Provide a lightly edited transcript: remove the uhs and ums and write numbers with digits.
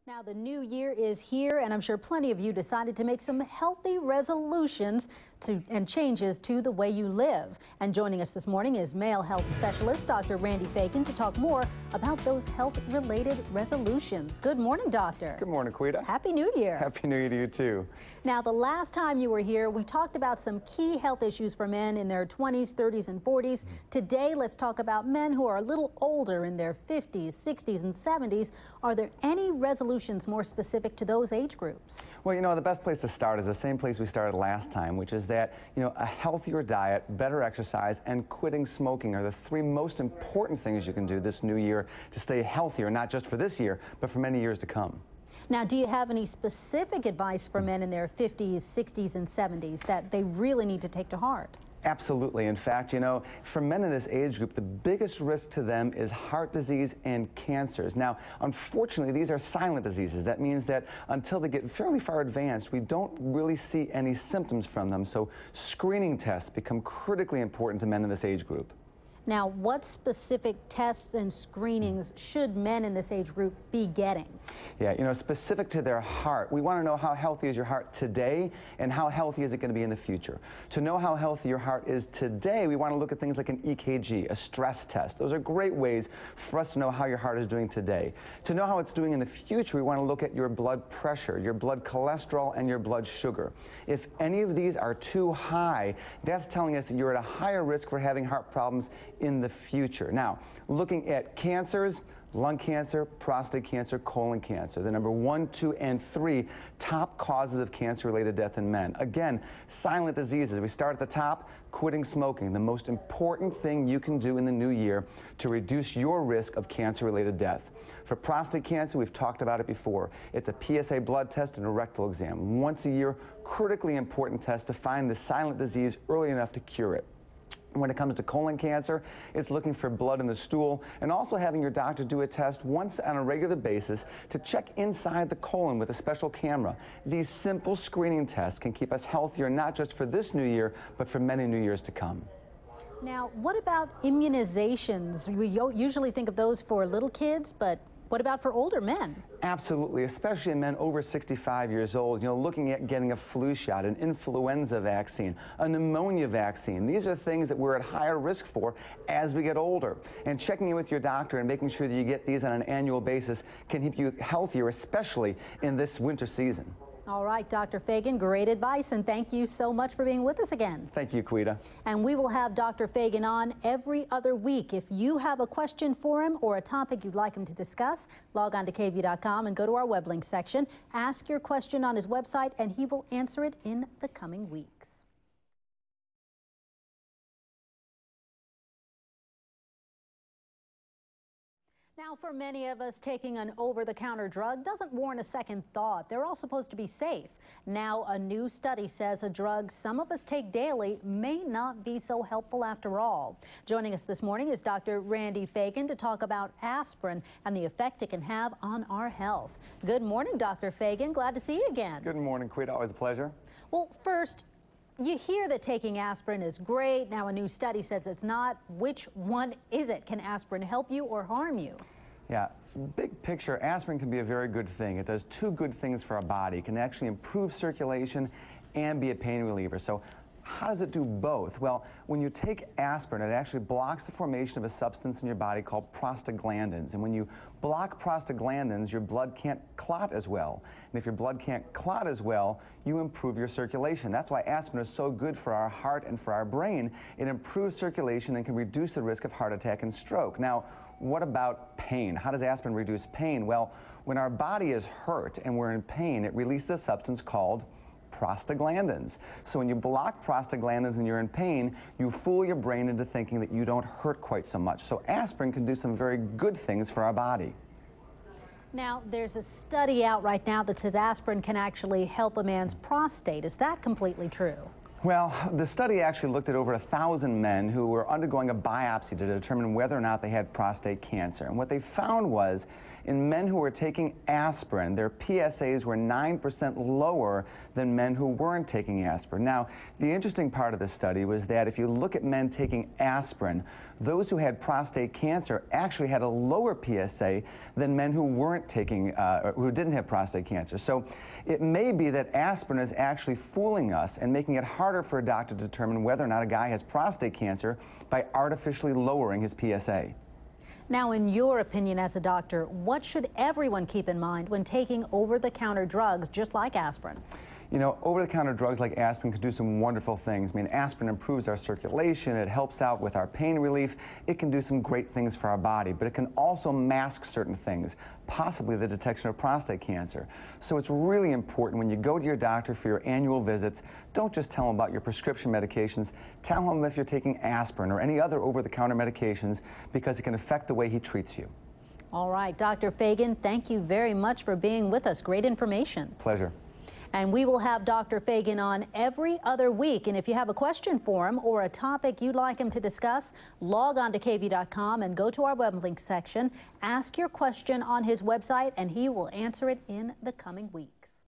Now, the new year is here, and I'm sure plenty of you decided to make some healthy resolutions and changes to the way you live. And joining us this morning is male health specialist Dr. Randy Fagin to talk more about those health-related resolutions. Good morning, doctor. Good morning, Quita. Happy New Year. Happy New Year to you, too. Now, the last time you were here, we talked about some key health issues for men in their 20s, 30s, and 40s. Today, let's talk about men who are a little older in their 50s, 60s, and 70s. Are there any resolutions more specific to those age groups? Well, you know, the best place to start is the same place we started last time, which is that, you know, a healthier diet, better exercise, and quitting smoking are the three most important things you can do this new year to stay healthier, not just for this year, but for many years to come. Now, do you have any specific advice for men in their 50s, 60s, and 70s that they really need to take to heart? Absolutely. In fact, you know, for men in this age group, the biggest risk to them is heart disease and cancers. Now, unfortunately, these are silent diseases. That means that until they get fairly far advanced, we don't really see any symptoms from them. So screening tests become critically important to men in this age group. Now, what specific tests and screenings should men in this age group be getting? Yeah, you know, specific to their heart, we want to know how healthy is your heart today and how healthy is it going to be in the future. To know how healthy your heart is today, we want to look at things like an EKG, a stress test. Those are great ways for us to know how your heart is doing today. To know how it's doing in the future, we want to look at your blood pressure, your blood cholesterol, and your blood sugar. If any of these are too high, that's telling us that you're at a higher risk for having heart problems in the future. Now, looking at cancers, lung cancer, prostate cancer, colon cancer, the number 1, 2, and 3 top causes of cancer-related death in men. Again, silent diseases. We start at the top, quitting smoking, the most important thing you can do in the new year to reduce your risk of cancer-related death. For prostate cancer, we've talked about it before. It's a PSA blood test and a rectal exam. Once a year, critically important test to find the silent disease early enough to cure it. When it comes to colon cancer, it's looking for blood in the stool and also having your doctor do a test once on a regular basis to check inside the colon with a special camera. These simple screening tests can keep us healthier, not just for this new year, but for many new years to come. Now, what about immunizations? We usually think of those for little kids, but what about for older men? Absolutely, especially in men over 65 years old, you know, looking at getting a flu shot, an influenza vaccine, a pneumonia vaccine. These are things that we're at higher risk for as we get older. And checking in with your doctor and making sure that you get these on an annual basis can keep you healthier, especially in this winter season. All right, Dr. Fagin, great advice, and thank you so much for being with us again. Thank you, Quita. And we will have Dr. Fagin on every other week. If you have a question for him or a topic you'd like him to discuss, log on to KVUE.com and go to our web link section. Ask your question on his website, and he will answer it in the coming weeks. Now, for many of us, taking an over-the-counter drug doesn't warrant a second thought. They're all supposed to be safe. Now, a new study says a drug some of us take daily may not be so helpful after all. Joining us this morning is Dr. Randy Fagin to talk about aspirin and the effect it can have on our health. Good morning, Dr. Fagin. Glad to see you again. Good morning, Quita. Always a pleasure. Well, first, you hear that taking aspirin is great. Now a new study says it's not. Which one is it? Can aspirin help you or harm you? Yeah, big picture, aspirin can be a very good thing. It does two good things for our body. It can actually improve circulation and be a pain reliever. So how does it do both? Well, when you take aspirin, it actually blocks the formation of a substance in your body called prostaglandins. And when you block prostaglandins, your blood can't clot as well. And if your blood can't clot as well, you improve your circulation. That's why aspirin is so good for our heart and for our brain. It improves circulation and can reduce the risk of heart attack and stroke. Now, what about pain? How does aspirin reduce pain? Well, when our body is hurt and we're in pain, it releases a substance called prostaglandins. So when you block prostaglandins and you're in pain, you fool your brain into thinking that you don't hurt quite so much. So aspirin can do some very good things for our body. Now, there's a study out right now that says aspirin can actually help a man's prostate. Is that completely true? Well, the study actually looked at over 1,000 men who were undergoing a biopsy to determine whether or not they had prostate cancer. And what they found was, in men who were taking aspirin, their PSAs were 9% lower than men who weren't taking aspirin. Now, the interesting part of this study was that if you look at men taking aspirin, those who had prostate cancer actually had a lower PSA than men who weren't taking, who didn't have prostate cancer. So it may be that aspirin is actually fooling us and making it harder for a doctor to determine whether or not a guy has prostate cancer by artificially lowering his PSA. Now, in your opinion as a doctor, what should everyone keep in mind when taking over-the-counter drugs just like aspirin? You know, over-the-counter drugs like aspirin can do some wonderful things. I mean, aspirin improves our circulation, it helps out with our pain relief, it can do some great things for our body, but it can also mask certain things, possibly the detection of prostate cancer. So it's really important when you go to your doctor for your annual visits, don't just tell them about your prescription medications, tell him if you're taking aspirin or any other over-the-counter medications, because it can affect the way he treats you. All right, Dr. Fagin, thank you very much for being with us. Great information. Pleasure. And we will have Dr. Fagin on every other week. And if you have a question for him or a topic you'd like him to discuss, log on to KVUE.com and go to our web link section. Ask your question on his website, and he will answer it in the coming weeks.